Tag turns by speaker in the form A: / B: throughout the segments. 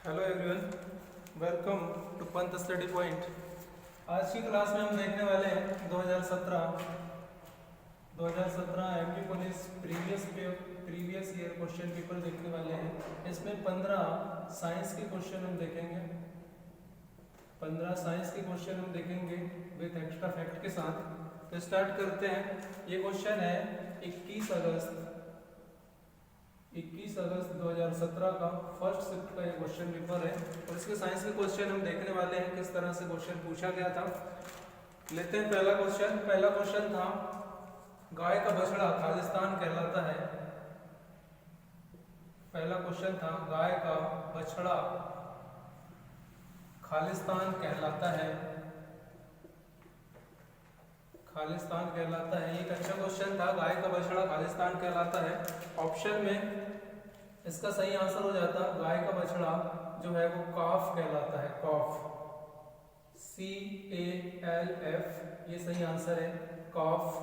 A: Hello everyone, welcome to Pant study point. आज की class में हम देखने वाले हैं 2017 MP police previous year question paper देखने वाले हैं। इसमें 15 साइंस के क्वेश्चन हम देखेंगे। 15 साइंस के क्वेश्चन हम देखेंगे विद एक्स्ट्रा फैक्ट के साथ। तो स्टार्ट करते हैं। ये क्वेश्चन है 21 अगस्त 2017 का फर्स्ट शिफ्ट का ये क्वेश्चन पेपर है और इसके साइंस के क्वेश्चन हम देखने वाले हैं किस तरह से क्वेश्चन पूछा गया था। लेते हैं पहला क्वेश्चन था गाय का बछड़ा खालिस्तान कहलाता है। पहला क्वेश्चन था गाय का बछड़ा खालिस्तान कहलाता है। खालिस्तान कहलाता है, एक अच्छा क्वेश्चन था। गाय का बछड़ा खालिस्तान कहलाता है। ऑप्शन में इसका सही आंसर हो जाता गाय का बछड़ा जो है वो कॉफ कहलाता है। कॉफ, CALF, ये सही आंसर है कॉफ।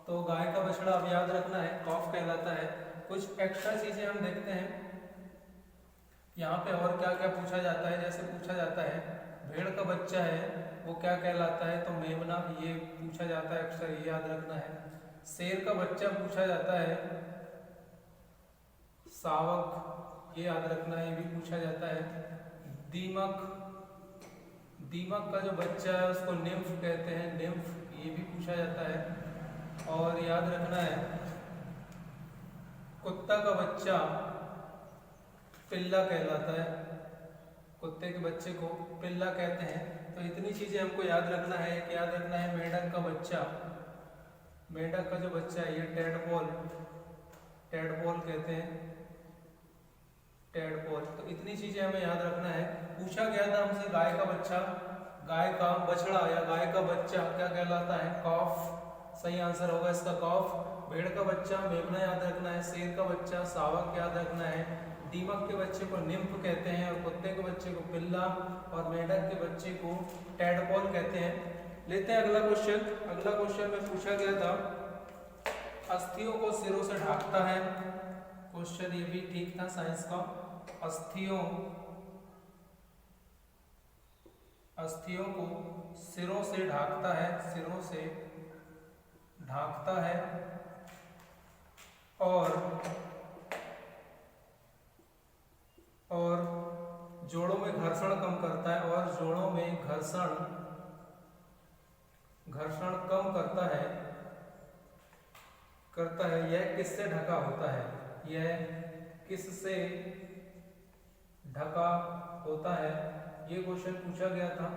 A: तो गाय का बछड़ा अब याद रखना है, कॉफ कहलाता है। कुछ एक्स्ट्रा चीजें हम देखते हैं यहाँ पे और क्या क्या पूछा जाता है। जैसे पूछा जाता है भेड़ का बच्चा है वो क्या कहलाता है, तो मेमना, ये पूछा जाता है अक्सर, ये याद रखना है। शेर का बच्चा पूछा जाता है सावक, ये याद रखना है, ये भी पूछा जाता है। दीमक का जो बच्चा है उसको निम्फ कहते हैं, निम्फ, ये भी पूछा जाता है। और याद रखना है कुत्ता का बच्चा पिल्ला कहलाता है। कुत्ते के बच्चे को पिल्ला कहते हैं। तो इतनी चीजें हमको याद रखना है। एक याद रखना है मेंढक का बच्चा, मेंढक का जो बच्चा है ये टेडपोल कहते हैं, टेडपोल। तो इतनी चीजें हमें याद रखना है। पूछा गया था हमसे गाय का बछड़ा या गाय का बच्चा क्या कहलाता है, कॉफ, सही आंसर होगा इसका कॉफ। भेड़ का बच्चा मेमना याद रखना है, शेर का बच्चा सावक याद रखना है, दीमक के बच्चे को निम्फ कहते हैं और कुत्ते के बच्चे को पिल्ला और मेंढक के बच्चे को टेडपोल कहते हैं। लेते हैं अगला क्वेश्चन में पूछा गया था अस्थियों को सिरों से ढांकता है। क्वेश्चन ये भी ठीक था साइंस का। अस्थियों को सिरों से ढांकता है, और जोड़ों में घर्षण कम करता है, घर्षण कम करता है। यह किससे ढका होता है, ये क्वेश्चन पूछा गया था।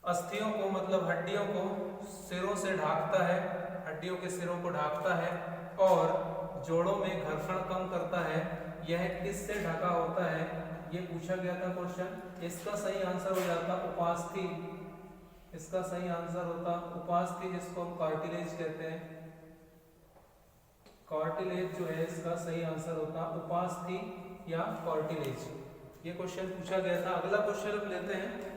A: अस्थियों को मतलब हड्डियों को सिरों से ढांकता है, हड्डियों के सिरों को ढांकता है और जोड़ों में घर्षण कम करता है। यह किससे ढका होता है, ये पूछा गया था क्वेश्चन। इसका सही आंसर हो जाता उपास्थि, जिसको हम कार्टिलेज कहते हैं। कार्टिलेज जो है इसका सही आंसर होता उपास्थि या कार्टिलेज। ये क्वेश्चन पूछा गया था। अगला क्वेश्चन हम लेते हैं।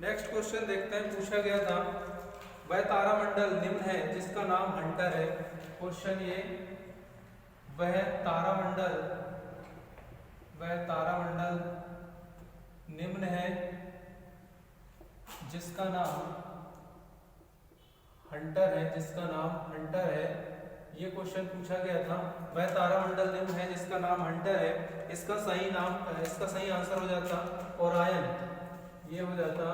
A: नेक्स्ट क्वेश्चन देखते हैं। पूछा गया था वह तारामंडल निम्न है जिसका नाम हंटर है। क्वेश्चन ये, वह तारामंडल निम्न है जिसका नाम हंटर है, ये क्वेश्चन पूछा गया था। वह तारामंडल निम्न है जिसका नाम हंटर है। इसका सही आंसर हो जाता ओरायन, ये हो जाता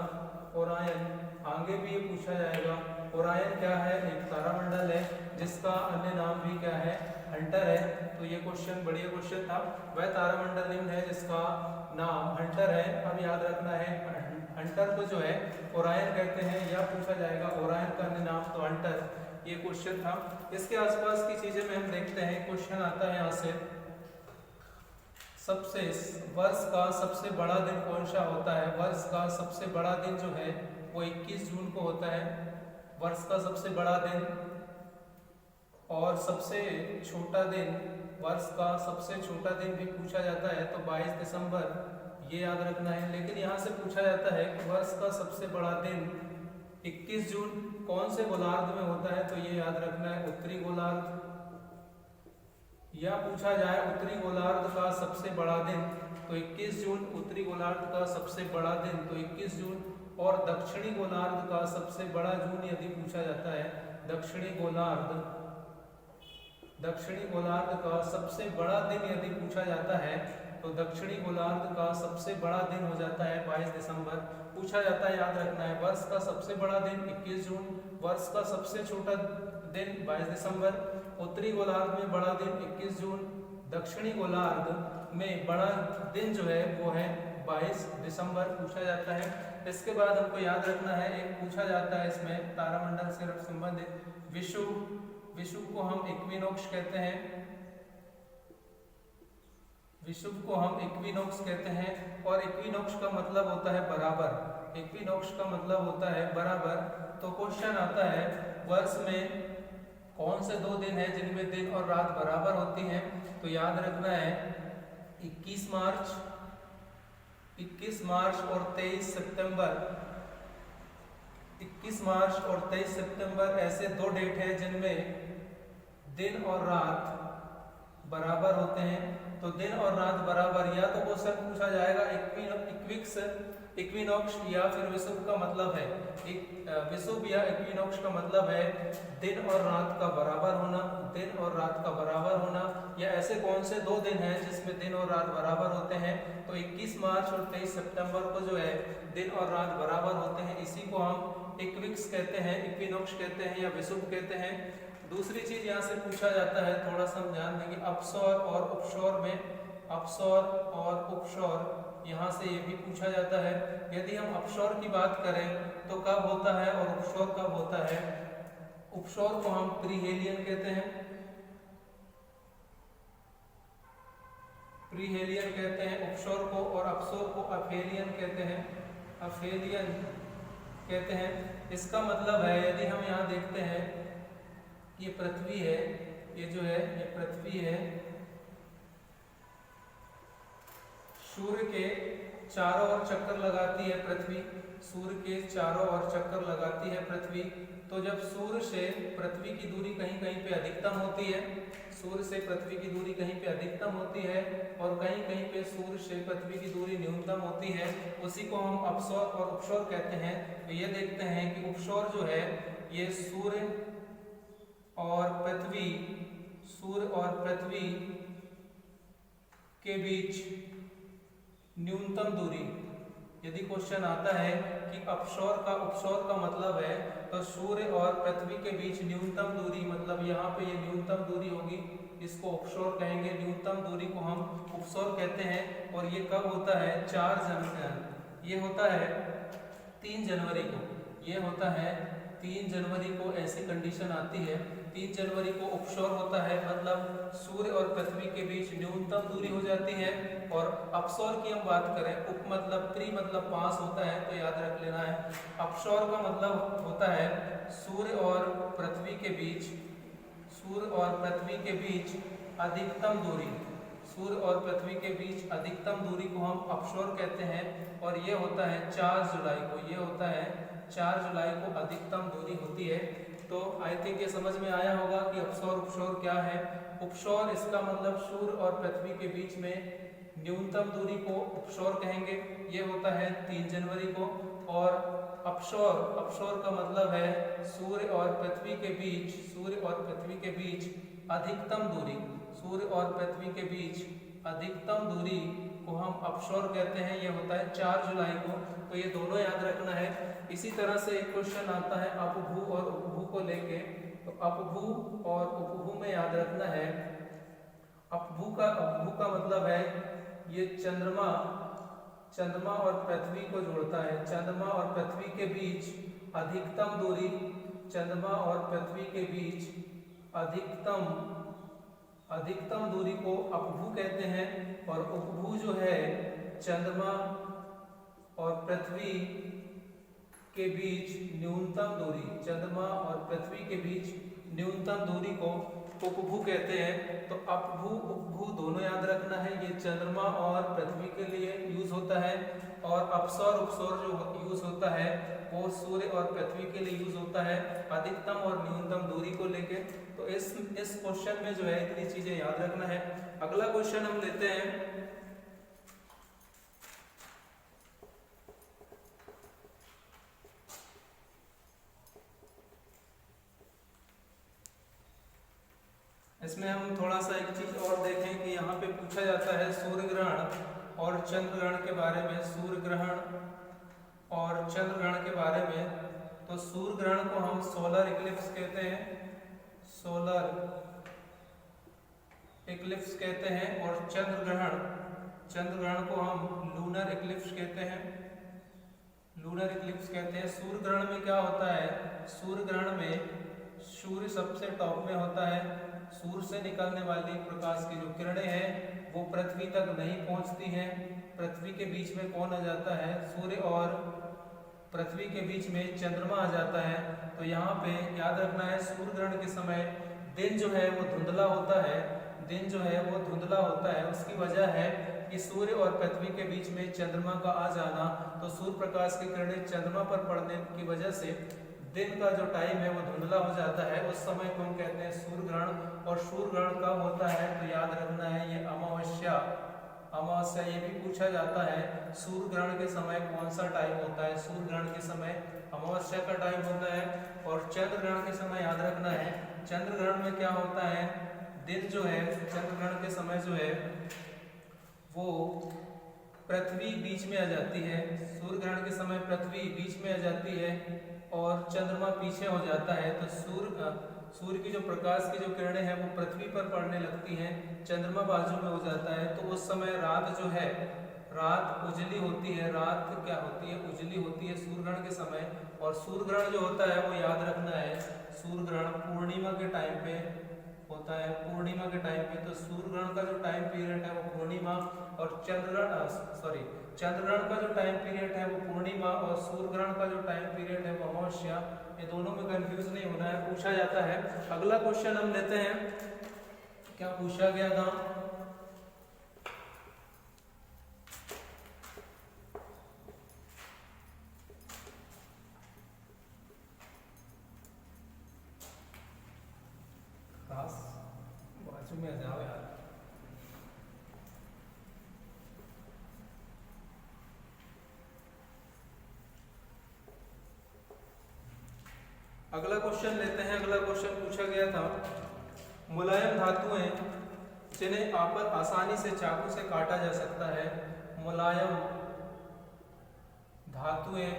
A: ओरायन। आगे भी ये पूछा जाएगा ओरायन क्या है, एक तारामंडल है जिसका अन्य नाम भी क्या है, हंटर है। तो ये क्वेश्चन बढ़िया क्वेश्चन था। वह तारामंडल निम्न है जिसका नाम हंटर है। अब याद रखना है हंटर को जो है ओरायन कहते हैं, या पूछा जाएगा ओरायन का अन्य नाम, तो हंटर, ये क्वेश्चन था। इसके आसपास की चीजें में हम देखते हैं। क्वेश्चन आता है यहाँ से वर्ष का सबसे बड़ा दिन कौन सा होता है। वर्ष का सबसे बड़ा दिन जो है वो 21 जून को होता है, वर्ष का सबसे बड़ा दिन। और सबसे छोटा दिन वर्ष का सबसे छोटा दिन भी पूछा जाता है तो 22 दिसंबर, ये याद रखना है। लेकिन यहाँ से पूछा जाता है कि वर्ष का सबसे बड़ा दिन 21 जून कौन से गोलार्ध में होता है, तो ये याद रखना है उत्तरी गोलार्ध। या पूछा जाए उत्तरी गोलार्ध का सबसे बड़ा दिन तो 21 जून, उत्तरी गोलार्ध का सबसे बड़ा दिन तो 21 जून। और दक्षिणी गोलार्ध का सबसे बड़ा जून यदि पूछा जाता है, दक्षिणी गोलार्ध का सबसे बड़ा दिन यदि पूछा जाता है तो दक्षिणी गोलार्ध का सबसे बड़ा दिन हो जाता है 22 दिसंबर। पूछा जाता है, याद रखना है, वर्ष का सबसे बड़ा दिन 21 जून, वर्ष का सबसे छोटा दिन 22 दिसंबर, उत्तरी गोलार्ध में बड़ा दिन 21 जून, दक्षिणी गोलार्ध में बड़ा दिन जो है वो है 22 दिसंबर पूछा जाता है। इसके बाद हमको याद रखना है, एक पूछा जाता है इसमें तारामंडल से संबंधित विषुव को हम इक्विनोक्स कहते हैं, विषुव को हम इक्विनोक्स कहते हैं। और इक्विनोक्स का मतलब होता है बराबर, इक्विनोक्स का मतलब होता है बराबर। तो क्वेश्चन आता है, वर्ष में कौन से 2 दिन हैं जिनमें दिन और रात बराबर होती हैं, तो याद रखना है 21 मार्च और 23 सितंबर। 21 मार्च और 23 सितंबर ऐसे 2 डेट हैं जिनमें दिन और रात बराबर होते हैं। तो दिन और रात बराबर, या तो क्वेश्चन पूछा जाएगा इक्विनोक्स या फिर विषुव का मतलब है, विषुव या इक्विनोक्स का मतलब है दिन और रात का बराबर होना, दिन और रात का बराबर होना। या ऐसे कौन से 2 दिन हैं जिसमें दिन और रात बराबर होते हैं, तो 21 मार्च और 23 सितंबर को जो है दिन और रात बराबर होते हैं। इसी को हम इक्विक्स कहते हैं, इक्विनोक्स कहते हैं या विषुव कहते हैं। दूसरी चीज यहाँ से पूछा जाता है, थोड़ा सा हम ध्यान देंगे, अपसौर और उपसौर में, अपसौर और उपसौर यहाँ से ये भी पूछा जाता है। यदि हम अपसौर की बात करें तो कब होता है और उपसौर कब होता है। उपसौर को हम प्रीहेलियन कहते हैं, प्रीहेलियन कहते हैं उपसौर को, और अपसौर को अफेलियन कहते हैं, अफेलियन कहते हैं। इसका मतलब है, यदि हम यहाँ देखते हैं, ये पृथ्वी है, ये जो है ये पृथ्वी है, सूर्य के चारों ओर चक्कर लगाती है पृथ्वी, सूर्य के चारों ओर चक्कर लगाती है पृथ्वी। तो जब सूर्य से पृथ्वी की दूरी कहीं कहीं पे अधिकतम होती है, सूर्य से पृथ्वी की दूरी कहीं पे अधिकतम होती है और कहीं कहीं पे सूर्य से पृथ्वी की दूरी न्यूनतम होती है, उसी को हम अपसौर और उपसौर कहते हैं। तो ये देखते हैं कि उपसौर जो है ये सूर्य और पृथ्वी, सूर्य और पृथ्वी के बीच न्यूनतम दूरी, यदि क्वेश्चन आता है कि अपसौर का उपसौर का मतलब है, तो सूर्य और पृथ्वी के बीच न्यूनतम दूरी, मतलब यहाँ पे ये न्यूनतम दूरी होगी, इसको उपसौर कहेंगे, न्यूनतम दूरी को हम उपसौर कहते हैं। और ये कब होता है, 4 जनवरी, ये होता है 3 जनवरी को, ये होता है 3 जनवरी को ऐसी कंडीशन आती है। 3 जनवरी को उपसौर होता है, मतलब सूर्य और पृथ्वी के बीच न्यूनतम दूरी हो जाती है। और अपसौर की हम बात करें, उप मतलब त्रि मतलब 5 होता है, तो याद रख लेना है। अपसौर का मतलब होता है सूर्य और पृथ्वी के बीच, सूर्य और पृथ्वी के बीच अधिकतम दूरी, सूर्य और पृथ्वी के बीच अधिकतम दूरी को हम अपसौर कहते हैं। और ये होता है 4 जुलाई को, ये होता है 4 जुलाई को अधिकतम दूरी होती है। तो आई थिंक ये समझ में आया होगा कि अपसौर उपसौर क्या है। उपसौर इसका मतलब सूर्य और पृथ्वी के बीच में न्यूनतम दूरी को उपसौर कहेंगे, ये होता है 3 जनवरी को। और अपसौर, अपसौर का मतलब है सूर्य और पृथ्वी के बीच, सूर्य और पृथ्वी के बीच अधिकतम दूरी, सूर्य और पृथ्वी के बीच अधिकतम दूरी को हम अपसौर कहते हैं, ये होता है 4 जुलाई को। तो ये दोनों याद रखना है। इसी तरह से एक क्वेश्चन आता है अपभू और उपभू को लेके, तो अपभू और उपभू में याद रखना है, अपभू का मतलब है ये चंद्रमा, चंद्रमा और पृथ्वी को जोड़ता है, चंद्रमा और पृथ्वी के बीच अधिकतम दूरी, चंद्रमा और पृथ्वी के बीच अधिकतम दूरी को अपभू कहते हैं। और उपभू जो है चंद्रमा और पृथ्वी के बीच न्यूनतम दूरी, चंद्रमा और पृथ्वी के बीच न्यूनतम दूरी को उपभू कहते हैं। तो अपभू उपभू दोनों याद रखना है, ये चंद्रमा और पृथ्वी के लिए यूज होता है, और अपसौर उपसौर जो यूज होता है वो सूर्य और पृथ्वी के लिए यूज होता है, अधिकतम और न्यूनतम दूरी को लेके। तो इस क्वेश्चन में जो है इतनी चीजें याद रखना है। अगला क्वेश्चन हम लेते हैं, इसमें हम थोड़ा सा एक चीज और देखें कि यहाँ पे पूछा जाता है सूर्य ग्रहण और चंद्र ग्रहण के बारे में, सूर्य ग्रहण और चंद्र ग्रहण के बारे में। तो सूर्य ग्रहण को हम सोलर इक्लिप्स कहते हैं, सोलर इक्लिप्स कहते हैं, और चंद्र ग्रहण को हम लूनर इक्लिप्स कहते हैं, लूनर इक्लिप्स कहते हैं। सूर्य ग्रहण में क्या होता है, सूर्य ग्रहण में सूर्य सबसे टॉप में होता है, सूर्य से निकलने वाली प्रकाश की जो किरणें हैं वो पृथ्वी तक नहीं पहुंचती हैं। पृथ्वी के बीच में कौन आ जाता है, सूर्य और पृथ्वी के बीच में चंद्रमा आ जाता है। तो यहाँ पे याद रखना है, सूर्य ग्रहण के समय दिन जो है वो धुंधला होता है, दिन जो है वो धुंधला होता है। उसकी वजह है कि सूर्य और पृथ्वी के बीच में चंद्रमा का आ जाना, तो सूर्य प्रकाश की किरणें चंद्रमा पर पड़ने की वजह से दिन का जो टाइम है वो धुंधला हो जाता है। उस समय को हम कहते हैं सूर्य ग्रहण। और सूर्य ग्रहण कब होता है, तो याद रखना है ये अमावस्या, अमावस्या ये भी पूछा जाता है, सूर्य ग्रहण के समय कौन सा टाइम होता है। सूर्य ग्रहण के समय अमावस्या का टाइम होता है। और चंद्र ग्रहण के समय याद रखना है, चंद्र ग्रहण में क्या होता है, दिन जो है चंद्र ग्रहण के समय जो है वो पृथ्वी बीच में आ जाती है। सूर्य ग्रहण के समय पृथ्वी बीच में आ जाती है और चंद्रमा पीछे हो जाता है। तो सूर्य की जो प्रकाश की जो किरणें हैं वो पृथ्वी पर पड़ने लगती हैं, चंद्रमा बाजू में हो जाता है। तो उस समय रात जो है, रात उजली होती है, रात क्या होती है, उजली होती है सूर्य ग्रहण के समय। और सूर्य ग्रहण जो होता है वो याद रखना है, सूर्य ग्रहण पूर्णिमा के टाइम पे होता है, पूर्णिमा के टाइम पे। तो सूर्य ग्रहण का जो टाइम पीरियड है वो पूर्णिमा, और चंद्र ग्रहण का जो टाइम पीरियड है वो पूर्णिमा, और सूर्य ग्रहण का जो टाइम पीरियड है वो अमावस्या। ये दोनों में कंफ्यूज नहीं होना है, पूछा जाता है। अगला क्वेश्चन हम लेते हैं, क्या पूछा गया था, बाजू में आ जाओ यार। अगला क्वेश्चन लेते हैं। अगला क्वेश्चन पूछा गया था, मुलायम धातुएं जिन्हें आसानी से चाकू से काटा जा सकता है, मुलायम धातुएं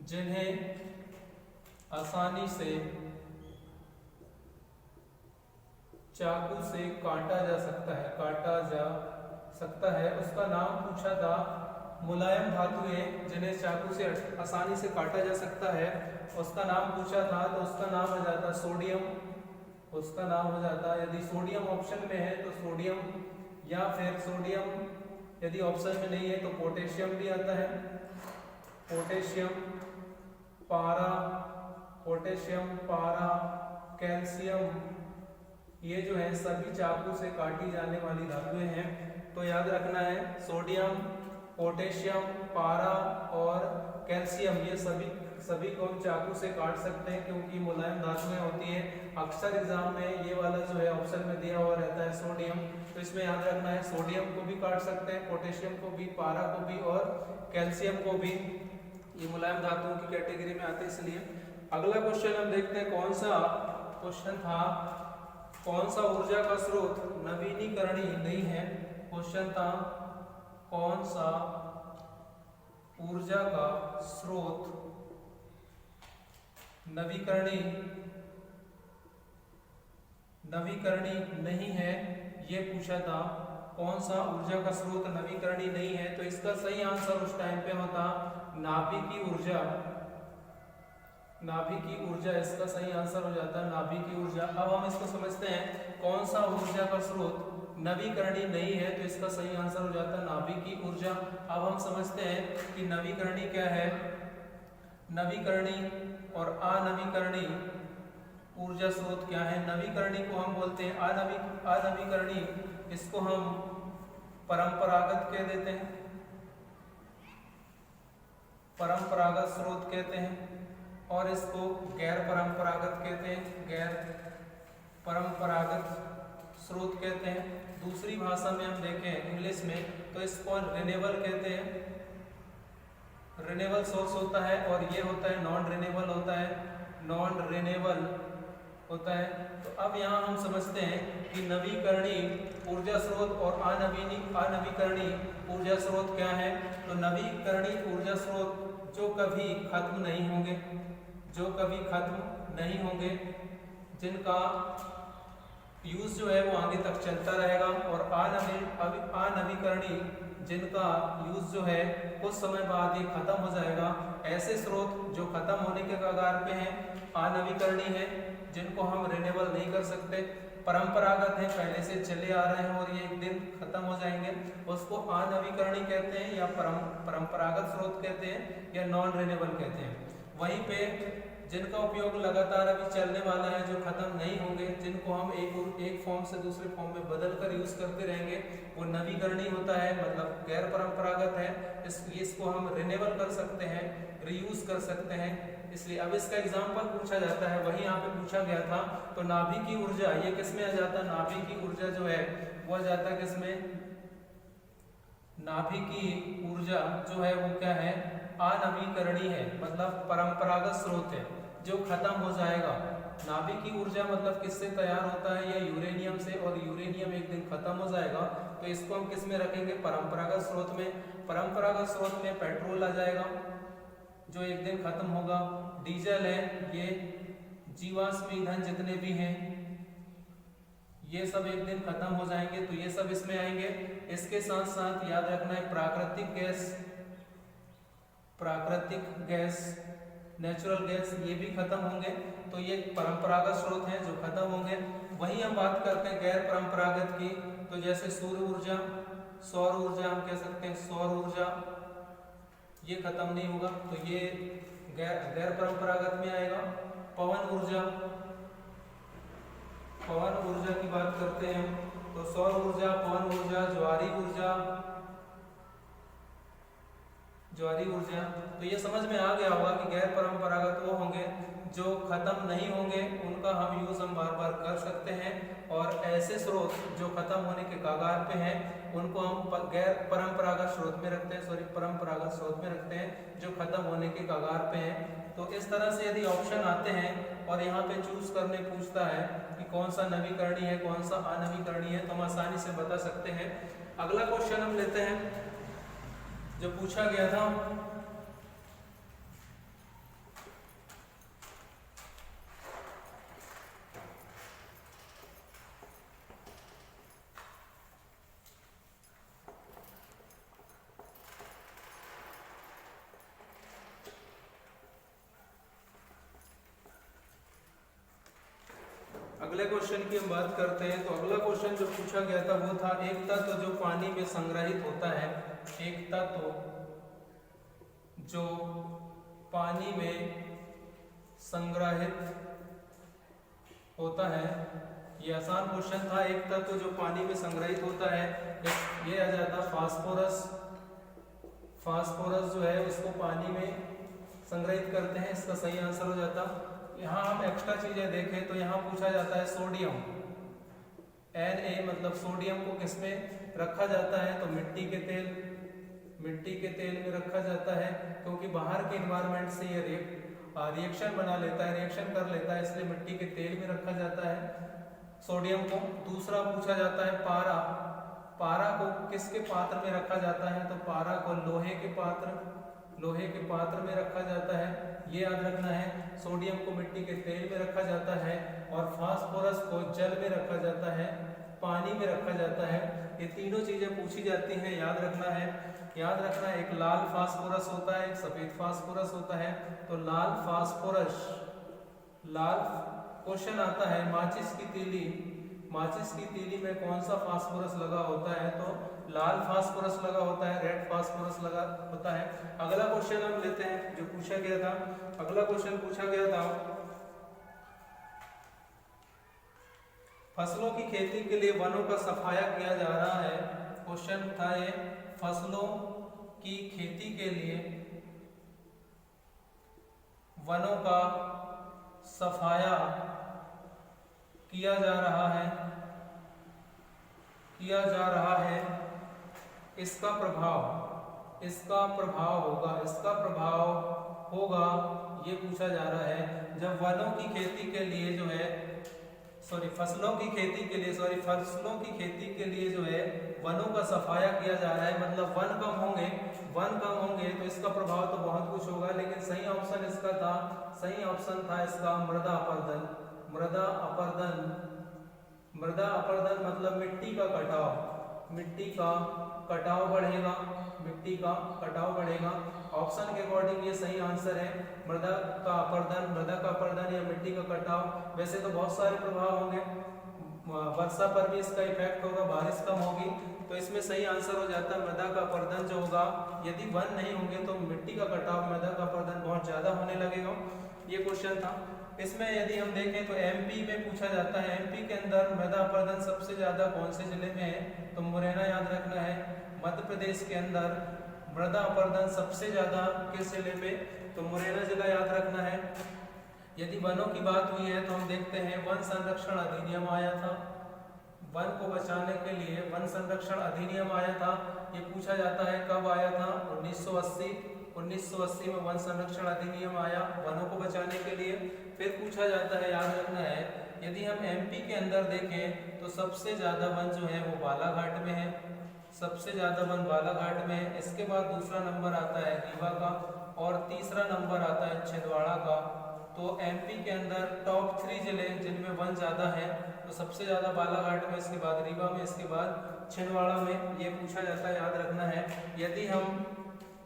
A: जिन्हें आसानी से चाकू से काटा जा सकता है, उसका नाम पूछा था। मुलायम धातुएं जिन्हें चाकू से आसानी से काटा जा सकता है, उसका नाम पूछा था। तो उसका नाम हो जाता सोडियम, उसका नाम हो जाता, यदि सोडियम ऑप्शन में है तो सोडियम, या फिर सोडियम यदि ऑप्शन में नहीं है तो पोटेशियम भी आता है, पोटेशियम पारा, कैल्शियम, ये जो है सभी चाकू से काटी जाने वाली धातुएं हैं। तो याद रखना है, सोडियम, पोटेशियम, पारा और कैल्शियम, ये सभी को हम चाकू से काट सकते हैं क्योंकि मुलायम धातुएं होती हैं। अक्सर एग्जाम में ये वाला जो है ऑप्शन में दिया हुआ रहता है सोडियम, तो इसमें याद रखना है सोडियम को भी काट सकते हैं, पोटेशियम को भी, पारा को भी और कैल्शियम को भी, ये मुलायम धातुओं की कैटेगरी में आते हैं। इसलिए अगला क्वेश्चन हम देखते हैं, कौन सा क्वेश्चन था, कौन सा ऊर्जा का स्रोत नवीनीकरणीय नहीं है। क्वेश्चन था, कौन सा ऊर्जा का स्रोत नवीकरणीय नहीं है, ये पूछा था। कौन सा ऊर्जा का स्रोत नवीकरणीय नहीं है, तो इसका सही आंसर उस टाइम पे होता नाभिकीय ऊर्जा, नाभिकीय ऊर्जा इसका सही आंसर हो जाता है, नाभिकीय ऊर्जा। अब हम इसको समझते हैं, कौन सा ऊर्जा का स्रोत नवीकरणीय नहीं है, तो इसका सही आंसर हो जाता है नाभिकीय ऊर्जा। अब हम समझते हैं कि नवीकरणीय क्या है। नवीकरणीय और अनवीकरणीय ऊर्जा स्रोत क्या है। नवीकरणीय को हम बोलते हैं अनवीकरणीय, इसको हम परंपरागत कह देते हैं, परंपरागत स्रोत कहते हैं, और इसको गैर परंपरागत कहते हैं, गैर परंपरागत स्रोत कहते हैं। दूसरी भाषा में हम देखें इंग्लिश में तो इसको रिन्यूएबल कहते हैं, रिन्यूएबल सोर्स होता है, और ये होता है नॉन रिन्यूएबल होता है, नॉन रिन्यूएबल होता है। तो अब यहाँ हम समझते हैं कि नवीकरणीय ऊर्जा स्रोत और अनवीकरणीय ऊर्जा स्रोत क्या है। तो नवीकरणीय ऊर्जा स्रोत जो कभी खत्म नहीं होंगे, जो कभी खत्म नहीं होंगे, जिनका यूज जो है वो आगे तक चलता रहेगा, और अनवीकरणीय जिनका यूज जो है कुछ समय बाद ये खत्म हो जाएगा। ऐसे स्रोत जो खत्म होने के कगार पे हैं अनवीकरणीय है, जिनको हम रिन्यूएबल नहीं कर सकते। परंपरागत है, पहले से चले आ रहे हैं और ये एक दिन खत्म हो जाएंगे, उसको अनवीकरणीय कहते हैं, या परंपरागत स्रोत कहते हैं, या नॉन रिन्यूएबल कहते हैं। वहीं पे जिनका उपयोग लगातार अभी चलने वाला है, जो खत्म नहीं होंगे, जिनको हम एक फॉर्म से दूसरे फॉर्म में बदल कर यूज करते रहेंगे, वो नवीकरणीय होता है, मतलब गैर परंपरागत है, इसलिए इसको हम रिन्यूएबल कर सकते हैं, रीयूज कर सकते हैं। इसलिए अब इसका एग्जाम्पल पूछा जाता है, वही यहाँ पे पूछा गया था। तो नाभिक की ऊर्जा ये किसमें आ जाता है, नाभिक की ऊर्जा जो है वो आ जाता है किसमें, नाभिक की ऊर्जा जो है वो क्या है, अनवीकरणीय है, मतलब परंपरागत स्रोत है जो खत्म हो जाएगा। नाभिक की ऊर्जा मतलब किससे तैयार होता है, या यूरेनियम से, और यूरेनियम एक दिन खत्म हो जाएगा, तो इसको हम किस में रखेंगे, परंपरागत स्रोत में। परंपरागत स्रोत में पेट्रोल आ जाएगा जो एक दिन खत्म होगा, डीजल है, ये जीवाश्म ईंधन जितने भी हैं ये सब एक दिन खत्म हो जाएंगे, तो ये सब इसमें आएंगे। इसके साथ साथ याद रखना है प्राकृतिक गैस, नेचुरल गैस, ये भी खत्म होंगे। तो ये परंपरागत स्रोत हैं जो खत्म होंगे। वहीं हम बात करते हैं गैर परंपरागत की, तो जैसे सूर्य ऊर्जा, सौर ऊर्जा, हम कह सकते हैं सौर ऊर्जा, ये खत्म नहीं होगा, तो ये गैर परंपरागत में आएगा। पवन ऊर्जा की बात करते हैं तो सौर ऊर्जा, पवन ऊर्जा, ज्वारी ऊर्जा, तो ये समझ में आ गया होगा कि गैर परंपरागत वो होंगे जो खत्म नहीं होंगे, उनका हम यूज हम बार बार कर सकते हैं, और ऐसे स्रोत जो खत्म होने के कगार पे हैं उनको हम गैर परंपरागत स्रोत में रखते हैं, परंपरागत स्रोत में रखते हैं जो खत्म होने के कगार पे हैं। तो इस तरह से यदि ऑप्शन आते हैं और यहाँ पे चूज करने पूछता है कि कौन सा नवीकरणीय है, कौन सा अनवीकरणीय है, तो हम आसानी से बता सकते हैं। अगला क्वेश्चन हम लेते हैं जो पूछा गया था, अगले क्वेश्चन की हम बात करते हैं। तो अगला क्वेश्चन जो पूछा गया था वो था एक तत्व जो पानी में संग्रहित होता है, एक तत्व जो पानी में संग्रहित होता है। ये आसान क्वेश्चन था। एक तत्व जो पानी में संग्रहित होता है, ये आ जाता फास्फोरस। फास्फोरस जो है उसको पानी में संग्रहित करते हैं, इसका सही आंसर हो जाता। यहाँ हम एक्स्ट्रा चीजें देखें तो यहाँ पूछा जाता है सोडियम, Na, मतलब सोडियम को किसमें रखा जाता है, तो मिट्टी के तेल में रखा जाता है, क्योंकि बाहर के इन्वायरमेंट से ये रिएक्शन बना लेता है, रिएक्शन कर लेता है, इसलिए मिट्टी के तेल में रखा जाता है सोडियम को। दूसरा पूछा जाता है पारा। पारा को किसके पात्र में रखा जाता है, तो पारा को लोहे के पात्र में रखा जाता है, ये याद रखना है। सोडियम को मिट्टी के तेल में रखा जाता है, और फास्फोरस को जल में रखा जाता है, पानी में रखा जाता है। ये तीनों चीजें पूछी जाती हैं, याद रखना है। एक लाल फास्फोरस होता है, एक सफेद फास्फोरस होता है। तो लाल क्वेश्चन आता है माचिस माचिस की तीली में कौन सा फास्फोरस लगा होता है? तो लाल फास्फोरस लगा होता है, रेड फास्फोरस लगा होता है। अगला क्वेश्चन हम लेते हैं जो पूछा गया था। अगला क्वेश्चन पूछा गया था फसलों की खेती के लिए वनों का सफाया किया जा रहा है। क्वेश्चन था ये, फसलों की खेती के लिए वनों का सफाया किया जा रहा है, इसका प्रभाव होगा ये पूछा जा रहा है। जब वनों की खेती के लिए जो है फसलों की खेती के लिए जो है वनों का सफाया किया जा रहा है, मतलब वन कम होंगे तो इसका प्रभाव तो बहुत कुछ होगा, लेकिन सही ऑप्शन था इसका मृदा अपरदन मतलब मिट्टी का कटाव बढ़ेगा। ऑप्शन के अकॉर्डिंग ये सही आंसर है, मृदा का अपरदन या मिट्टी का कटाव। वैसे तो बहुत सारे प्रभाव होंगे, वर्षा पर भी इसका इफेक्ट होगा, बारिश कम होगी, तो इसमें सही आंसर हो जाता है मृदा का अपरदन जो होगा। यदि वन नहीं होंगे तो मिट्टी का कटाव, मृदा का अपरदन बहुत ज्यादा होने लगेगा। ये क्वेश्चन था। इसमें यदि हम देखें तो एमपी में पूछा जाता है, एमपी के अंदर मृदा अपरदन सबसे ज्यादा कौन से जिले में है? तो मुरैना याद रखना है। मध्य प्रदेश के अंदर मृदा अपरदन सबसे ज्यादा किस जिले पे? तो मुरैना जिला याद रखना है। यदि वनों की बात हुई है तो हम देखते हैं वन संरक्षण अधिनियम आया था, वन को बचाने के लिए वन संरक्षण अधिनियम आया था। ये पूछा जाता है कब आया था? 1980 में वन संरक्षण अधिनियम आया वनों को बचाने के लिए। फिर पूछा जाता है, याद रखना है, यदि हम एमपी के अंदर देखें तो सबसे ज्यादा वन जो है वो बालाघाट में है, इसके बाद दूसरा नंबर आता है रीवा का और तीसरा नंबर आता है छिंदवाड़ा का। तो एमपी के अंदर टॉप 3 जिले जिनमें वन ज्यादा है, तो सबसे ज्यादा बालाघाट में, इसके बाद रीवा में, इसके बाद छिंदवाड़ा में। ये पूछा जाता है, याद रखना है। यदि हम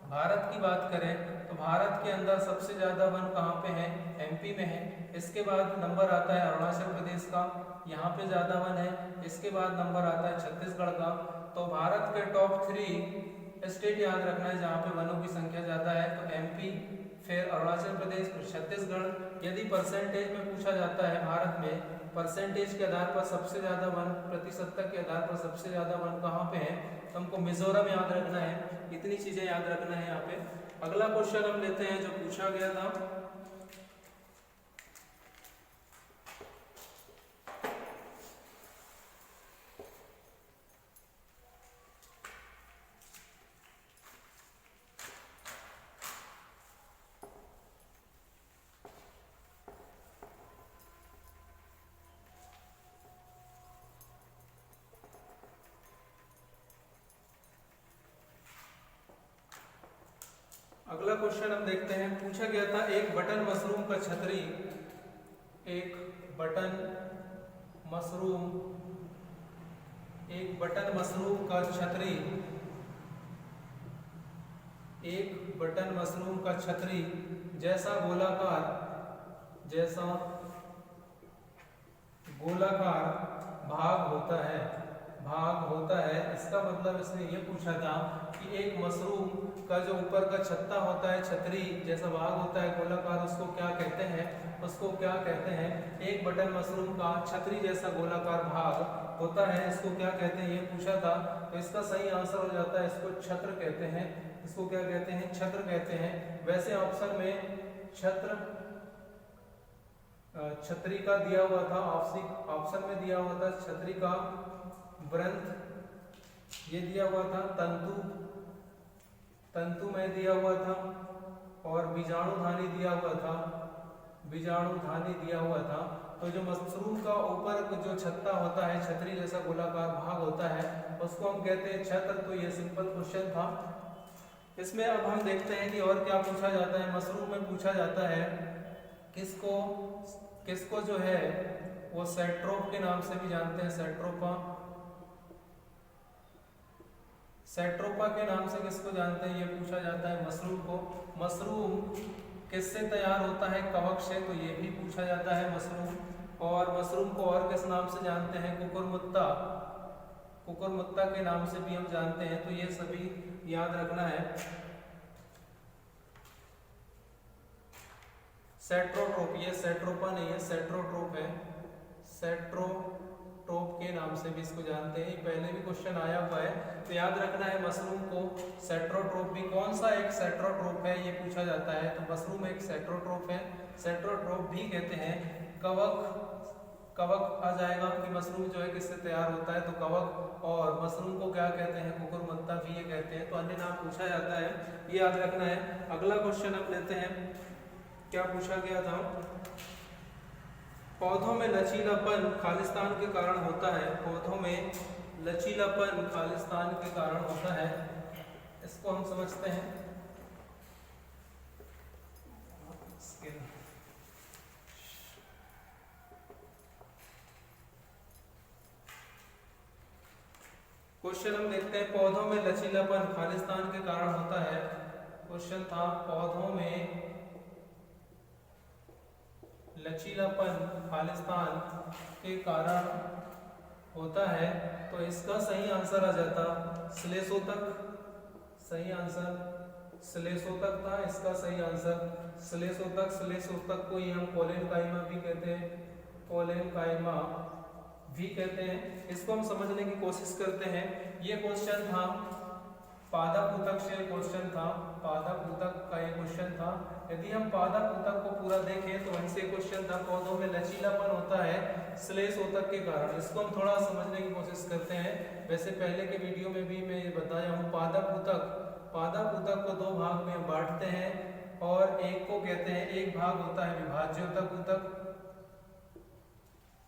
A: भारत की बात करें तो भारत के अंदर सबसे ज्यादा वन कहाँ पे है? एमपी में है। इसके बाद नंबर आता है अरुणाचल प्रदेश का, यहाँ पे ज्यादा वन है। इसके बाद नंबर आता है छत्तीसगढ़ का। तो भारत के टॉप 3 स्टेट याद रखना है जहाँ पे वनों की संख्या ज्यादा है, तो एमपी, फिर अरुणाचल प्रदेश, फिर छत्तीसगढ़। यदि परसेंटेज में पूछा जाता है भारत में, परसेंटेज के आधार पर सबसे ज्यादा वन, प्रतिशतता के आधार पर सबसे ज्यादा वन कहाँ पे है? तो हमको मिजोरम याद रखना है। इतनी चीजें याद रखना है यहाँ पे। अगला क्वेश्चन हम लेते हैं जो पूछा गया था, अगला क्वेश्चन हम देखते हैं। पूछा गया था एक बटन मशरूम का छतरी, एक बटन मशरूम का छतरी जैसा गोलाकार भाग होता है। इसका मतलब इसने ये पूछा था कि एक मशरूम का जो ऊपर का छत्ता होता है, छतरी जैसा भाग होता है गोलाकार, उसको क्या कहते हैं? एक बटन मशरूम का छतरी जैसा गोलाकार भाग होता है, इसको क्या कहते हैं? ये पूछा था। तो इसका सही आंसर हो जाता है इसको छत्र कहते हैं। इसको क्या कहते हैं? छत्र कहते हैं। वैसे ऑप्शन में छतरी का दिया हुआ था, ऑप्शन में दिया हुआ था छतरी का वृंत, ये दिया हुआ था तंतु में दिया हुआ था, और बीजाणुधानी दिया हुआ था। तो जो मशरूम का ऊपर जो छत्ता होता है, छतरी जैसा गोलाकार भाग होता है, उसको हम कहते हैं छत्र। तो ये सिंपल क्वेश्चन था। इसमें अब हम देखते हैं कि और क्या पूछा जाता है। मशरूम में पूछा जाता है किसको जो है वो सेट्रोप के नाम से भी जानते हैं, सेट्रोपा के नाम से किसको जानते हैं? ये पूछा जाता है मशरूम को। मशरूम किससे तैयार होता है? कवक से। तो ये भी पूछा जाता है और मशरूम को और किस नाम से जानते हैं? कुकुरमुत्ता, कुकुरमुत्ता के नाम से भी हम जानते हैं। तो ये सभी याद रखना है। सेट्रोट्रोप, ये सेट्रोपा नहीं है, सेट्रोट्रोप है। सेट्रोट्रोप के नाम से भी इसको जानते हैं। पहले भी क्वेश्चन आया हुआ है, तो याद रखना है मशरूम को सेट्रोट्रोप भी। कौन सा एक सेट्रोट्रोप है ये पूछा जाता है, तो मशरूम एक सेट्रोट्रोप है। सेट्रोट्रोप भी कहते हैं। कवक, कवक आ जाएगा कि मशरूम जो है किससे तैयार होता है, तो कवक। और मशरूम को क्या कहते हैं? कुकुरमुत्ता भी ये कहते हैं। तो अन्य नाम पूछा जाता है, ये याद रखना है। अगला क्वेश्चन हम लेते हैं, क्या पूछा गया था? पौधों में लचीलापन खालिस्तान के कारण होता है। पौधों में लचीलापन खालिस्तान के कारण होता है, इसको हम समझते हैं। क्वेश्चन हम देखते हैं, पौधों में लचीलापन खालिस्तान के कारण होता है। क्वेश्चन था पौधों में लचीलापन खालिस्तान के कारण होता है, तो इसका सही आंसर आ जाता श्लेषोतक। सही आंसर श्लेषोतक था इसका सही आंसर, श्लेषोतक। श्लेषोतक को ही हम कोलेनकाइमा भी कहते हैं, कोलेनकाइमा भी कहते हैं। इसको हम समझने की कोशिश करते हैं। ये क्वेश्चन था पादप ऊतक से, क्वेश्चन था पादप ऊतक का ये क्वेश्चन था। यदि हम पादप ऊतक को पूरा देखें तो वहीं से क्वेश्चन था पौधों में लचीलापन होता है श्लेषोतक के कारण। इसको हम थोड़ा समझने की कोशिश करते हैं। वैसे पहले के वीडियो में भी मैं ये बताया हूँ, पादप ऊतक को दो भाग में बांटते हैं और एक को कहते हैं, एक भाग होता है विभाज्योतक ऊतक,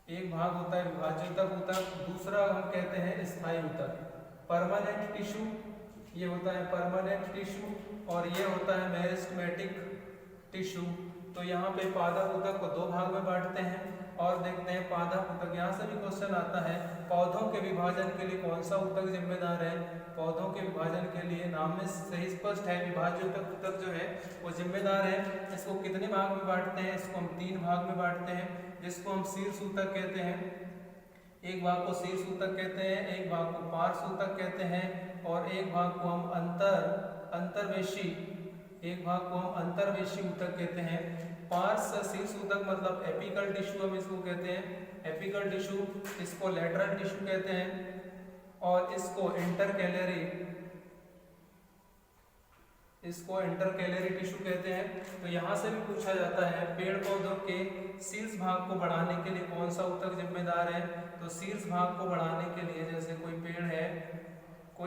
A: एक भाग होता है विभाज्योतक ऊतक, दूसरा हम कहते हैं स्थायी ऊतक, परमानेंट टिश्यू। ये होता है परमानेंट टिश्यू और ये होता है मेरिस्टेमेटिक टिश्यू। तो यहाँ पे पादप ऊतक को दो भाग में बांटते हैं और देखते हैं पादप ऊतक। यहाँ से भी क्वेश्चन आता है, पौधों के विभाजन के लिए कौन सा ऊतक जिम्मेदार है? पौधों के विभाजन के लिए नाम में सही स्पष्ट है, विभाज्योतक ऊतक जो है वो जिम्मेदार है। इसको कितने भाग में बांटते हैं? इसको हम तीन भाग में बांटते हैं, जिसको हम शीर्ष ऊतक कहते हैं। एक भाग को शीर्ष ऊतक कहते हैं, एक भाग को पार्श्व ऊतक कहते हैं और एक भाग को हम अंतर्वेशी ऊतक कहते हैं। पार्श्व शीर्ष ऊतक मतलब एपिकल टिश्यू हम इसको कहते हैं, एपिकल टिश्यू। इसको लैटरल टिश्यू कहते हैं और इसको इंटरकैलरी टिश्यू कहते हैं। तो यहाँ से भी पूछा जाता है, पेड़ पौधों के शीर्ष भाग को बढ़ाने के लिए कौन सा ऊतक जिम्मेदार है? तो शीर्ष भाग को बढ़ाने के लिए, जैसे कोई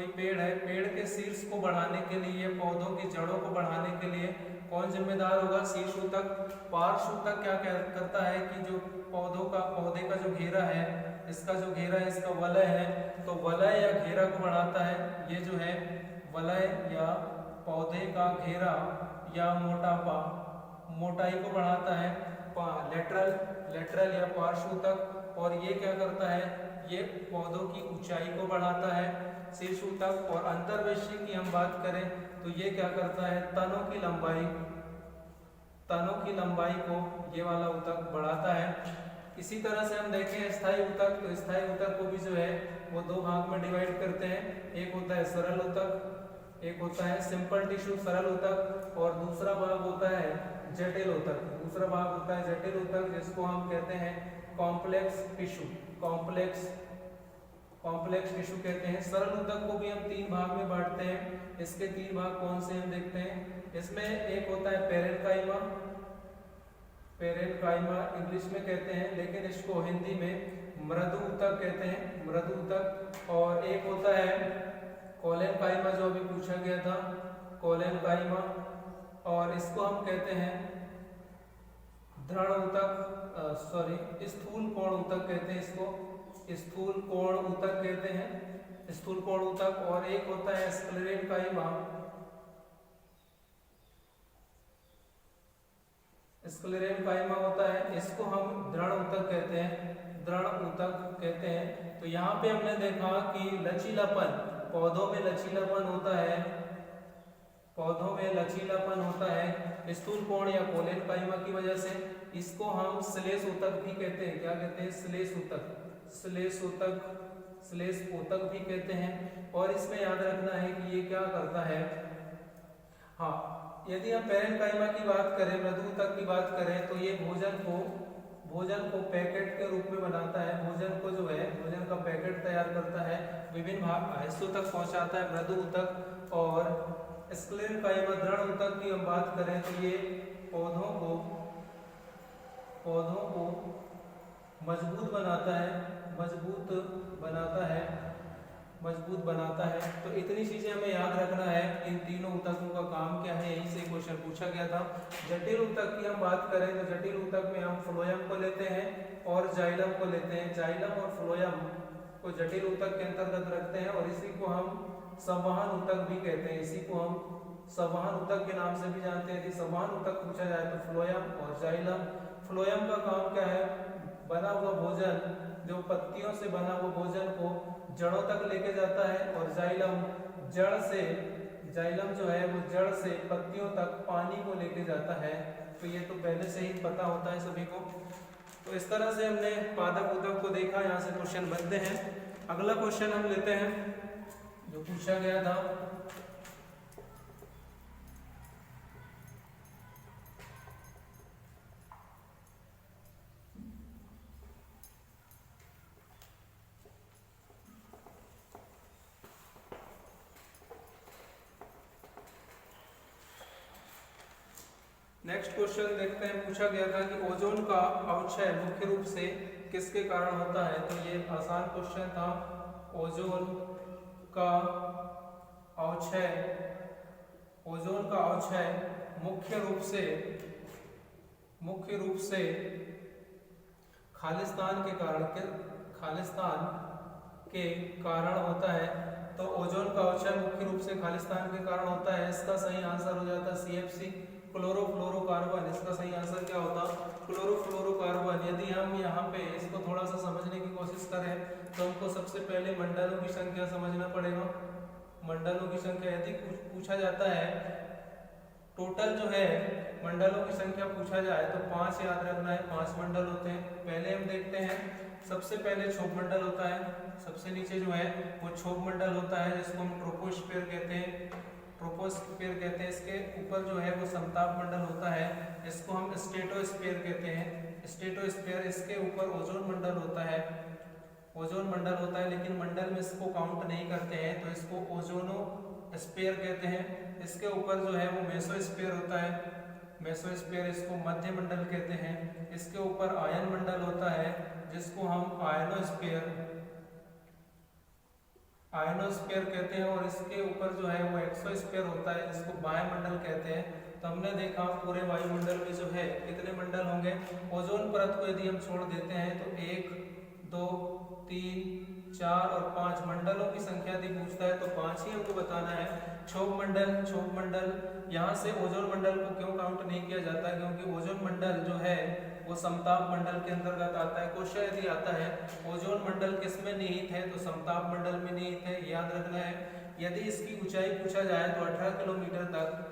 A: पेड़ है, पेड़ के शीर्ष को बढ़ाने के लिए, पौधों की जड़ों को बढ़ाने के लिए कौन जिम्मेदार होगा? शीर्ष ऊतक। पार्श्व ऊतक क्या करता है कि जो पौधे का जो घेरा है, इसका जो घेरा है, इसका वलय है, तो वलय या घेरा को बढ़ाता है। ये जो है वलय या पौधे का घेरा या मोटाई को बढ़ाता है, लेटरल या पार्श्व ऊतक। और ये क्या करता है? ये पौधों की ऊंचाई को बढ़ाता है, शीर्ष ऊतक। और अंतर्वेशी की हम बात करें तो ये क्या करता है? तनों की लंबाई को ये वाला ऊतक बढ़ाता है। इसी तरह से हम देखें स्थायी ऊतक, तो स्थायी ऊतक को भी जो है वो दो भाग में डिवाइड करते हैं। एक होता है सरल ऊतक, एक होता है सिंपल टिश्यू सरल ऊतक और दूसरा भाग होता है जटिल ऊतक। दूसरा भाग होता है जटिल ऊतक, जिसको हम कहते हैं कॉम्प्लेक्स टिश्यू कहते हैं। सरल ऊतक को भी हम तीन भाग में बांटते हैं। इसके तीन भाग कौन से हम देखते हैं। इसमें एक होता है पेरेनकाइमा इंग्लिश में कहते हैं, लेकिन इसको हिंदी में मृदु ऊतक कहते हैं, मृदु ऊतक। और एक होता है कोलेनकाइमा, जो अभी पूछा गया था, कोलेनकाइमा। और इसको हम कहते हैं दृढ़ ऊतक, स्थूल कोण ऊतक कहते हैं, इसको स्थूल कोण ऊतक कहते हैं, स्थूल कोण ऊतक। और एक होता है स्क्लेरेनकाइमा, स्क्लेरेनकाइमा होता है, इसको हम दृढ़ ऊतक कहते हैं, दृढ़ ऊतक कहते हैं। तो यहाँ पे हमने देखा कि लचीलापन, पौधों में लचीलापन होता है, पौधों में लचीलापन होता है स्थूल कोण या कोलेन काइमा की वजह से। इसको हम श्लेष ऊतक भी कहते हैं। क्या कहते हैं? श्लेष ऊतक, श्लेष ऊतक, श्लेष ऊतक भी कहते हैं। और इसमें याद रखना है कि ये क्या करता है, हाँ, यदि हम पैरेन्काइमा की बात करें, मृदु ऊतक की बात करें, तो ये भोजन को पैकेट के रूप में बनाता है। भोजन को जो है, भोजन का पैकेट तैयार करता है, विभिन्न हिस्सों तक पहुंचाता है मृदु ऊतक। और स्क्लेरेन्काइमा दृढ़ ऊतक की हम बात करें तो ये पौधों को मजबूत बनाता है, मजबूत बनाता है। तो इतनी चीजें हमें याद रखना है। इन तीनों ऊतकों का काम क्या है, यहीं से क्वेश्चन पूछा गया था। जटिल ऊतक की हम बात करें तो जटिल ऊतक में हम फ्लोएम को लेते हैं और जाइलम को लेते हैं। जाइलम और फ्लोएम को जटिल ऊतक के अंतर्गत रखते हैं और इसी को हम संवहन ऊतक भी कहते हैं। इसी को हम संवहन ऊतक के नाम से भी जानते हैं। यदि संवहन ऊतक पूछा जाए तो फ्लोएम और जाइलम। फ्लोएम का काम क्या है, बना हुआ भोजन, जो पत्तियों से बना हुआ भोजन को जड़ों तक लेके जाता है। और जाइलम जाइलम जो है वो जड़ से पत्तियों तक पानी को लेके जाता है। तो ये तो पहले से ही पता होता है सभी को। तो इस तरह से हमने पादप ऊतक को देखा। यहाँ से क्वेश्चन बनते हैं। अगला क्वेश्चन हम लेते हैं जो पूछा गया था, नेक्स्ट क्वेश्चन देखते हैं। पूछा गया था कि ओजोन का अवक्षय मुख्य रूप से किसके कारण होता है। तो ये आसान क्वेश्चन था। ओजोन का अवक्षय मुख्य रूप से खालिस्तान के कारण होता है। तो ओजोन का अवक्षय मुख्य रूप से खालिस्तान के कारण होता है। इसका सही आंसर हो जाता है CFC, क्लोरोफ्लोरोकार्बन। इसका सही आंसर क्या होता? क्लोरोफ्लोरोकार्बन। यदि हम यहाँ पे इसको थोड़ा सा समझने की कोशिश करें तो हमको सबसे पहले मंडलों की संख्या समझना पड़ेगा। मंडलों की संख्या यदि पूछा जाता है, टोटल जो है मंडलों की संख्या पूछा जाए तो 5 याद रखना है। 5 मंडल होते हैं। पहले हम देखते हैं, सबसे पहले क्षोभ मंडल होता है। सबसे नीचे जो है वो क्षोभ मंडल होता है, जिसको हम ट्रोपोस्फीयर कहते हैं। इसके ऊपर जो है वो समताप मंडल होता है, इसको हम स्ट्रेटोस्फीयर कहते हैं। स्ट्रेटोस्फीयर, इसके ऊपर ओजोन मंडल होता है। लेकिन मंडल में इसको काउंट नहीं करते हैं, तो इसको ओजोनोस्फीयर कहते हैं। इसके ऊपर जो है वो मेसोस्फीयर होता है। मेसोस्फीयर, इसको मध्य मंडल कहते हैं। इसके ऊपर आयन मंडल होता है, जिसको हम आयनोस्फीयर कहते हैं। और इसके ऊपर जो है वो एक्सोस्फीयर होता है, जिसको वायुमंडल कहते हैं। तो हमने देखा पूरे वायुमंडल में जो है कितने मंडल होंगे। ओजोन परत को यदि हम छोड़ देते हैं तो 1, 2, 3, 4 और 5 मंडलों की संख्या यदि पूछता है तो 5 ही हमको बताना है। क्षोभ मंडल, यहाँ से ओजोन मंडल को क्यों काउंट नहीं किया जाता? क्योंकि ओजोन मंडल जो है वो समताप मंडल के अंतर्गत आता है। क्वेश्चन यदि आता है ओजोन मंडल किसमें निहित है, तो समताप मंडल में निहित है, याद रखना है। यदि इसकी ऊंचाई पूछा जाए तो 18 किलोमीटर तक,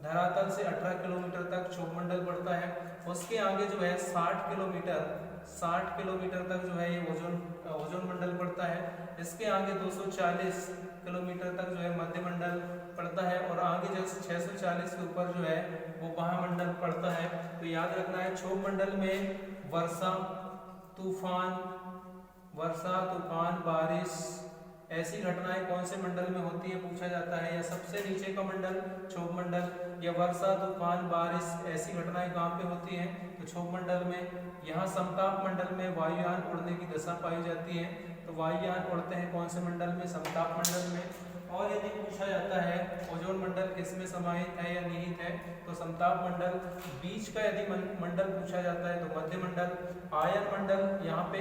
A: धरातल से 18 किलोमीटर तक क्षोभ मंडल बढ़ता है। उसके आगे जो है 60 किलोमीटर तक जो है ये ओजोन मंडल पड़ता है। इसके आगे 240 किलोमीटर तक जो है मध्य मंडल पड़ता है। और आगे जैसे 640 के ऊपर जो है वो महामंडल पड़ता है। तो याद रखना है, क्षोभ मंडल में वर्षा, तूफान, बारिश, ऐसी घटनाएं कौन से मंडल में होती है पूछा जाता है। या सबसे नीचे का मंडल क्षोभ मंडल, या वर्षा, तूफान, बारिश, ऐसी घटनाएं कहाँ पे होती हैं? तो क्षोभ मंडल में। यहाँ समताप मंडल में वायुयान उड़ने की दशा पाई जाती है। तो वायुयान उड़ते हैं कौन से मंडल में? समताप मंडल में। और यदि पूछा जाता है ओजोन मंडल किसमें समाहित है या निहित है, तो समताप मंडल। बीच का यदि मंडल पूछा जाता है तो मध्य मंडल। आयन मंडल, यहाँ पे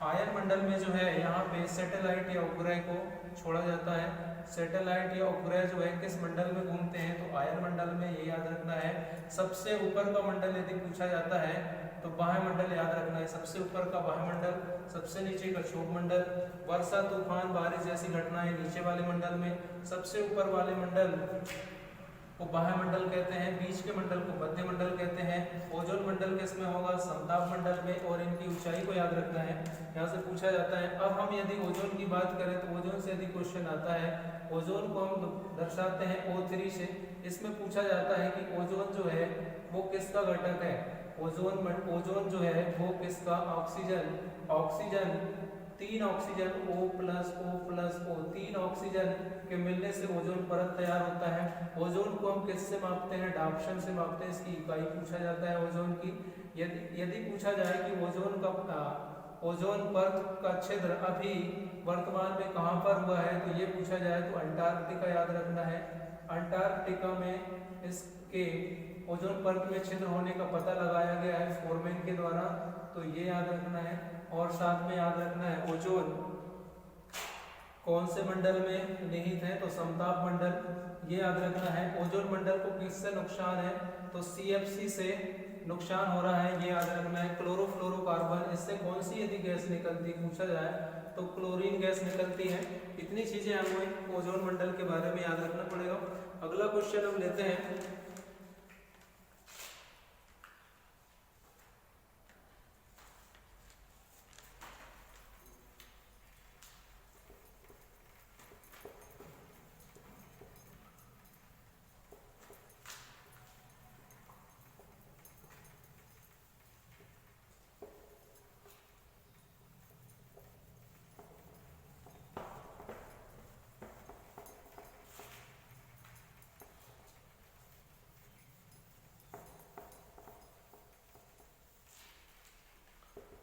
A: आयन मंडल में जो है यहाँ पे सैटेलाइट या उपग्रह को छोड़ा जाता है। सैटेलाइट या उपग्रह जो है किस मंडल में घूमते हैं, तो आयन मंडल में, ये याद रखना है। सबसे ऊपर का मंडल यदि पूछा जाता है तो बाह्य मंडल याद रखना है, सबसे ऊपर का बाह्य मंडल, सबसे नीचे का क्षोभ मंडल। वर्षा, तूफान, बारिश जैसी घटनाएं नीचे वाले मंडल में, सबसे ऊपर वाले मंडल को बाह्य मंडल कहते हैं, बीच के मंडल को मध्य मंडल कहते हैं। ओजोन मंडल किस में होगा, समताप मंडल में, और इनकी ऊंचाई को याद रखना है, यहाँ से पूछा जाता है। अब हम यदि ओजोन की बात करें तो ओजोन से यदि क्वेश्चन आता है, ओजोन को हम दर्शाते हैं O3 से। इसमें पूछा जाता है कि ओजोन जो है वो किसका घटक है, ओजोन जो है वो किसका, ऑक्सीजन 3 ऑक्सीजन O+O+O 3 ऑक्सीजन के मिलने से ओजोन परत तैयार होता है। ओजोन को हम किससे मापते हैं, डाप्शन से मापते हैं, इसकी इकाई पूछा जाता है ओजोन की। यदि पूछा जाए कि ओजोन परत का छिद्र अभी वर्तमान में कहाँ पर हुआ है, तो ये पूछा जाए तो अंटार्कटिका याद रखना है। अंटार्कटिका में इसके ओजोन परत में छिद्र होने का पता लगाया गया है फोरमैन के द्वारा, तो ये याद रखना है। और साथ में याद रखना है ओजोन कौन से मंडल में निहित है, तो समताप मंडल, ये याद रखना है। ओजोन मंडल को किससे नुकसान है, तो CFC से नुकसान हो रहा है, ये याद रखना है। क्लोरोफ्लोरोकार्बन, इससे कौन सी यदि गैस निकलती पूछा जाए तो क्लोरीन गैस निकलती है। इतनी चीजें हमें ओजोन मंडल के बारे में याद रखना पड़ेगा। अगला क्वेश्चन हम लेते हैं।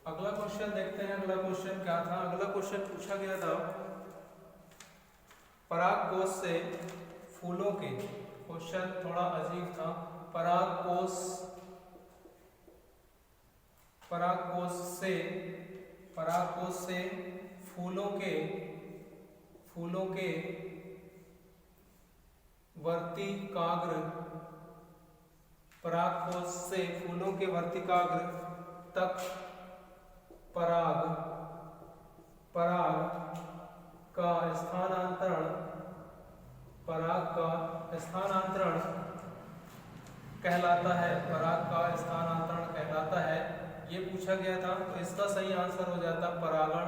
A: अगला क्वेश्चन देखते हैं। अगला क्वेश्चन क्या था, अगला क्वेश्चन पूछा गया था परागकोश से फूलों के, क्वेश्चन थोड़ा अजीब था। परागकोश से फूलों के वर्तिकाग्र, परागकोश से फूलों के वर्तिकाग्र तक पराग का स्थानांतरण कहलाता है, पराग का स्थानांतरण कहलाता है, ये पूछा गया था। तो इसका सही आंसर हो जाता परागण,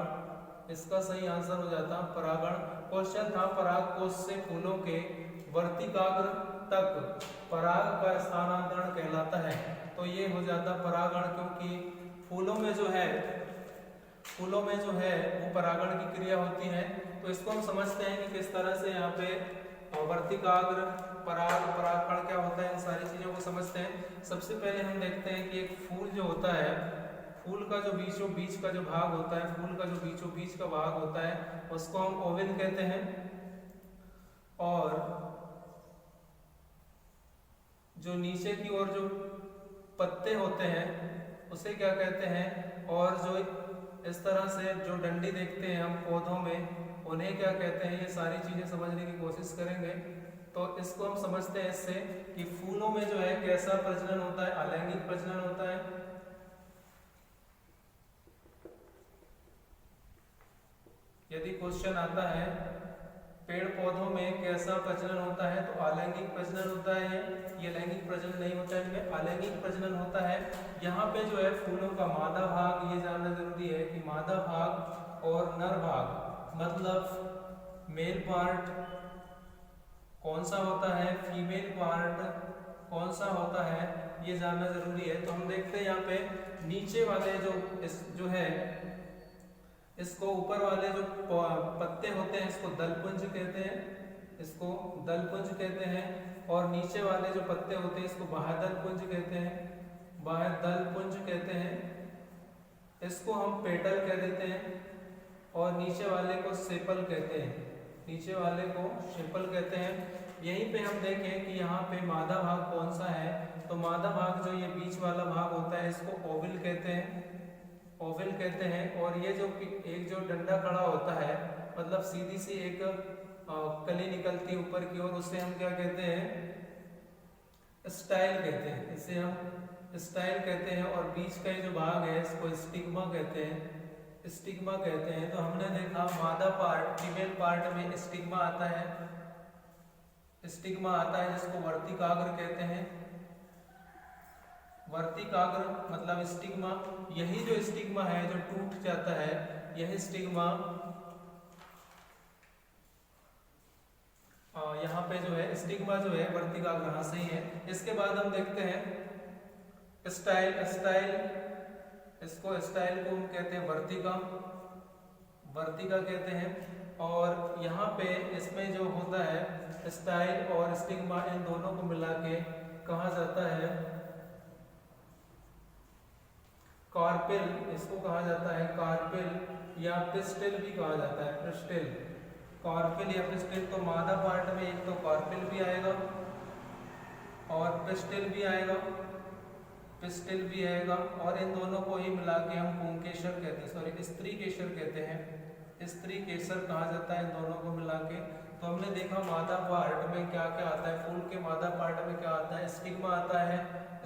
A: इसका सही आंसर हो जाता परागण। क्वेश्चन था परागकोश से फूलों के वर्तिकाग्र तक पराग का स्थानांतरण कहलाता है, तो ये हो जाता परागण, क्योंकि फूलों में जो है वो परागण की क्रिया होती है। तो इसको हम समझते हैं कि किस तरह से यहाँ पे वर्तिकाग्र, परागकण क्या होता है, इन सारी चीजों को समझते हैं। सबसे पहले हम देखते हैं कि एक फूल जो होता है, फूल का जो बीचों बीच का जो भाग होता है, फूल का जो बीचों बीच का भाग होता है उसको हम ओविल कहते हैं, और जो नीचे की ओर जो पत्ते होते हैं उसे क्या कहते हैं, और जो इस तरह से जो डंडी देखते हैं हम पौधों में उन्हें क्या कहते हैं, ये सारी चीजें समझने की कोशिश करेंगे। तो इसको हम समझते हैं इससे कि फूलों में जो है कैसा प्रजनन होता है, अलैंगिक प्रजनन होता है। यदि क्वेश्चन आता है पेड़ पौधों में कैसा प्रजनन होता है, तो अलैंगिक प्रजनन होता है, ये लैंगिक प्रजनन नहीं होता है, इनमें अलैंगिक प्रजनन होता है। यहाँ पे जो है फूलों का मादा भाग, ये जानना जरूरी है कि मादा भाग और नर भाग, मतलब मेल पार्ट कौन सा होता है, फीमेल पार्ट कौन सा होता है, ये जानना जरूरी है। तो हम देखते हैं यहाँ पे नीचे वाले जो है इसको ऊपर वाले जो पत्ते होते हैं इसको दलपुंज कहते हैं, इसको दलपुंज कहते हैं, और नीचे वाले जो पत्ते होते हैं इसको बाह्यदलपुंज कहते हैं, बाह्यदलपुंज कहते हैं। इसको हम पेटल कह देते हैं, और नीचे वाले को सेपल कहते हैं, नीचे वाले को सेपल कहते हैं। यहीं पे हम देखें कि यहाँ पे मादा भाग कौन सा है, तो मादा भाग जो ये बीच वाला भाग होता है इसको ओविल कहते हैं, ओविल कहते हैं। और ये जो एक जो डंडा खड़ा होता है, मतलब सीधी सी एक कली निकलती है ऊपर की ओर, उसे हम क्या कहते हैं, स्टाइल कहते हैं, इसे हम स्टाइल कहते हैं। और बीच का जो भाग है इसको स्टिग्मा कहते हैं, स्टिग्मा कहते हैं। तो हमने देखा मादा पार्ट, फीमेल पार्ट में स्टिग्मा आता है, स्टिग्मा आता है जिसको वर्तिकाग्र कहते हैं। वर्तिकाग्र मतलब स्टिग्मा, यही जो स्टिग्मा है जो टूट जाता है, यही स्टिग्मा यहाँ पे जो है स्टिग्मा जो है वर्तिकाग्र, हाँ सही है। इसके बाद हम देखते हैं स्टाइल, स्टाइल इसको स्टाइल को हम कहते हैं वर्तिका, वर्तिका कहते हैं। और यहाँ पे इसमें जो होता है स्टाइल और स्टिग्मा, इन दोनों को मिला के कहा जाता है कार्पेल, इसको कहा जाता है कार्पेल या पिस्टिल भी कहा जाता है, पिस्टिल, कार्पेल या पिस्टिल। तो मादा पार्ट में एक तो कार्पेल भी आएगा और पिस्टिल भी आएगा, पिस्टिल भी आएगा। और इन दोनों को ही मिला के हम पुंकेसर कहते हैं, सॉरी स्त्री केसर कहते हैं, स्त्री केसर कहा जाता है इन दोनों को मिला के। तो हमने देखा मादा पार्ट में क्या क्या आता है, फूल के मादा पार्ट में क्या आता है, स्टिग्मा आता है,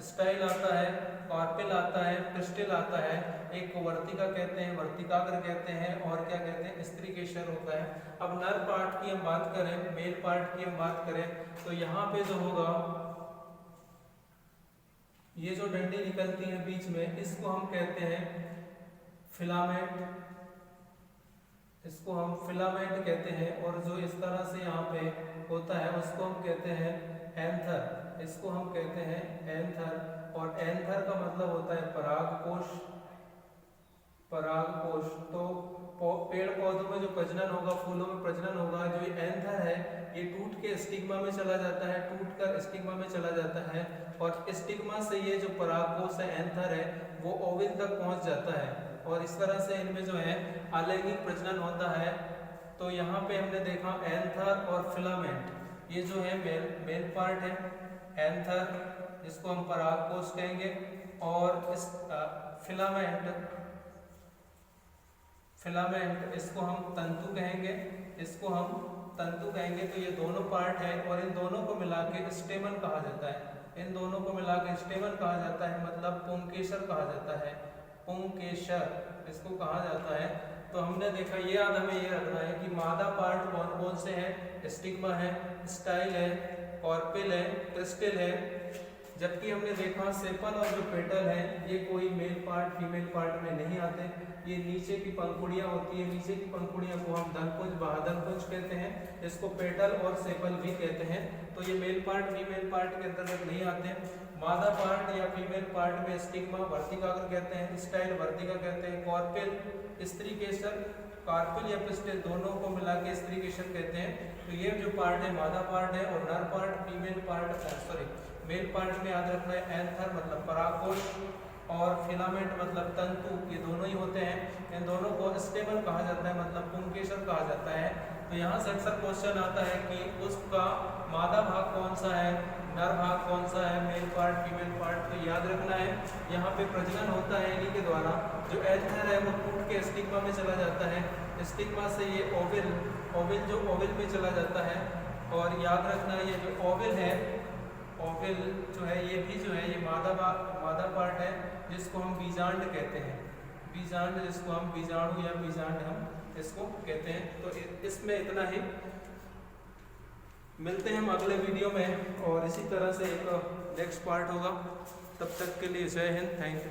A: स्टाइल आता है, कार्पेल आता है, पिस्टिल आता है, एक को वर्तिका कहते हैं, वर्तिकाग्र कहते हैं, और क्या कहते हैं, स्त्री केसर होता है। अब नर पार्ट की हम बात करें, मेल पार्ट की हम बात करें, तो यहाँ पे जो होगा ये जो डंडी निकलती है बीच में, इसको हम कहते हैं फिलामेंट, इसको हम फिलामेंट कहते हैं। और जो इस तरह से यहाँ पे होता है उसको हम कहते हैं एंथर, इसको हम कहते हैं एंथर। और एंथर का मतलब होता है परागकोश, परागकोश। तो पेड़ पौधों में जो प्रजनन होगा, फूलों में प्रजनन होगा, जो ये एंथर है ये टूट के स्टिग्मा में चला जाता है, टूट कर स्टिग्मा में चला जाता है। और स्टिग्मा से ये जो परागकोश है, एंथर है, वो ओविल तक पहुंच जाता है। और इस तरह से इनमें जो है अलैंगिक प्रजनन होता है। तो यहाँ पे हमने देखा एंथर और फिलामेंट, ये जो है मेल पार्ट है, एंथर इसको हम परागकोश कहेंगे। और इस फिलामेंट इसको हम तंतु कहेंगे, इसको हम तंतु कहेंगे। तो ये दोनों पार्ट है और इन दोनों को मिला के स्टेमन कहा जाता है, इन दोनों को मिला के स्टेमन कहा जाता है, मतलब पुंकेसर कहा जाता है, पुंकेसर इसको कहा जाता है। तो हमने देखा, ये याद हमें ये रखना है कि मादा पार्ट कौन कौन से हैं, स्टिग्मा है, स्टाइल है, कार्पेल है, पिस्टिल है। जबकि हमने देखा सेपल और जो पेटल है ये कोई मेल पार्ट फीमेल पार्ट में नहीं आते, ये नीचे की पंखुड़ियाँ होती है, नीचे की पंखुड़ियाँ को हम धनपुंज बाह्यधनपुंज कहते हैं, इसको पेटल और सेपल भी कहते हैं। तो ये मेल पार्ट फीमेल पार्ट के अंतर्गत नहीं आते। मादा पार्ट या फीमेल पार्ट में स्टिग्मा वर्तिकाग्र कहते हैं, स्टाइल वर्तिका कहते हैं, कार्पेल स्त्री केसर, कार्पेल या पिस्टिल दोनों को मिला के स्त्री केसर कहते हैं। तो ये जो पार्ट है मादा पार्ट है, और नर part female part male part में याद रखना है एंथर मतलब परागकोश और फिलामेंट मतलब तंतु, ये दोनों ही होते हैं। इन दोनों को स्टेमन कहा जाता है, मतलब पुंकेसर कहा जाता है। तो यहाँ से अक्सर क्वेश्चन आता है कि उसका मादा भाग कौन सा है, नर भाग कौन सा है, मेल पार्ट फीमेल पार्ट। तो याद रखना है यहाँ पे प्रजनन होता है इन्हीं के द्वारा। जो एंथर है वो टूट के स्टिग्मा में चला जाता है, स्टिग्मा से ये ओविल जो ओविल में चला जाता है। और याद रखना ये जो ओविल है, ओविल जो है ये भी जो है ये मादा पार्ट है, जिसको हम बीजांड कहते हैं, बीजांड जिसको हम बीजाणु या बीजांड हम इसको कहते हैं। तो इसमें इतना ही, मिलते हैं हम अगले वीडियो में और इसी तरह से एक नेक्स्ट पार्ट होगा। तब तक के लिए जय हिंद, थैंक यू।